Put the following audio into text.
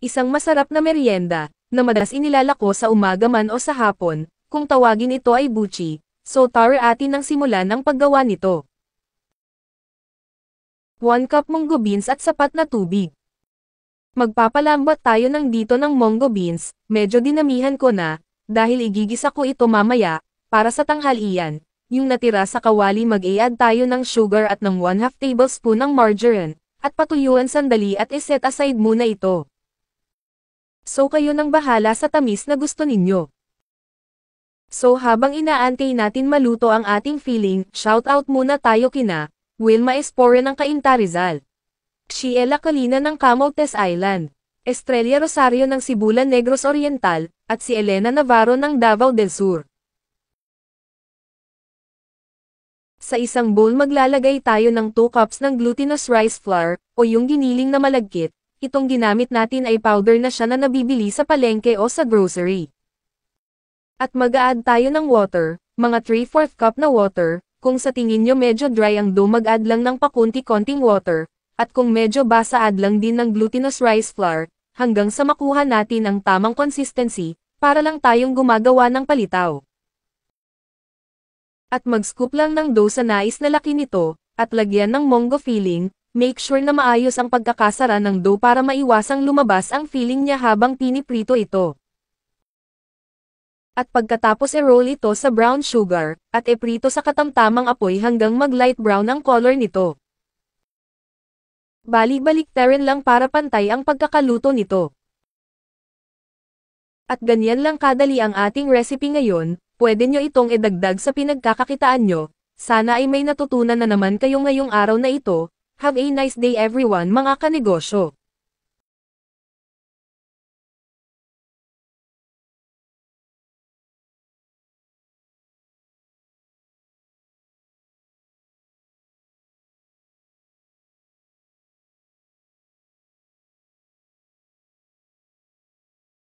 Isang masarap na merienda, na madalas inilalako sa umaga man o sa hapon, kung tawagin ito ay buchi, so tara atin ang simulan ang paggawa nito. 1 cup munggo beans at sapat na tubig. Magpapalambot tayo dito ng munggo beans, medyo dinamihan ko na, dahil igigisa ko ito mamaya, para sa tanghalian. Yung natira sa kawali mag-i-add tayo ng sugar at ng 1/2 tablespoon ng margarine, at patuyuan sandali at iset aside muna ito. So kayo nang bahala sa tamis na gusto ninyo. So habang inaantay natin maluto ang ating filling, shoutout muna tayo kina Wilma Espore ng Cainta Rizal, Sheila Colina ng Camotes Island, Estrella Rosario ng Sibulan Negros Oriental, at si Elena Navarro ng Davao del Sur. Sa isang bowl maglalagay tayo ng 2 cups ng glutinous rice flour, o yung giniling na malagkit. Itong ginamit natin ay powder na siya na nabibili sa palengke o sa grocery. At mag-a-add tayo ng water, mga 3/4 cup na water, kung sa tingin nyo medyo dry ang dough mag-add lang ng pakunti-konting water, at kung medyo basa add lang din ng glutinous rice flour, hanggang sa makuha natin ang tamang consistency, para lang tayong gumagawa ng palitaw. At mag-scoop lang ng dough sa nais na laki nito, at lagyan ng munggo filling. Make sure na maayos ang pagkakasara ng dough para maiwasang lumabas ang filling niya habang piniprito ito. At pagkatapos i-roll ito sa brown sugar, at iprito sa katamtamang apoy hanggang mag-light brown ang color nito. Balik-baliktarin lang para pantay ang pagkakaluto nito. At ganyan lang kadali ang ating recipe ngayon. Pwede nyo itong idagdag sa pinagkakakitaan nyo. Sana ay may natutunan na naman kayo ngayong araw na ito. Have a nice day everyone mga kanegosyo.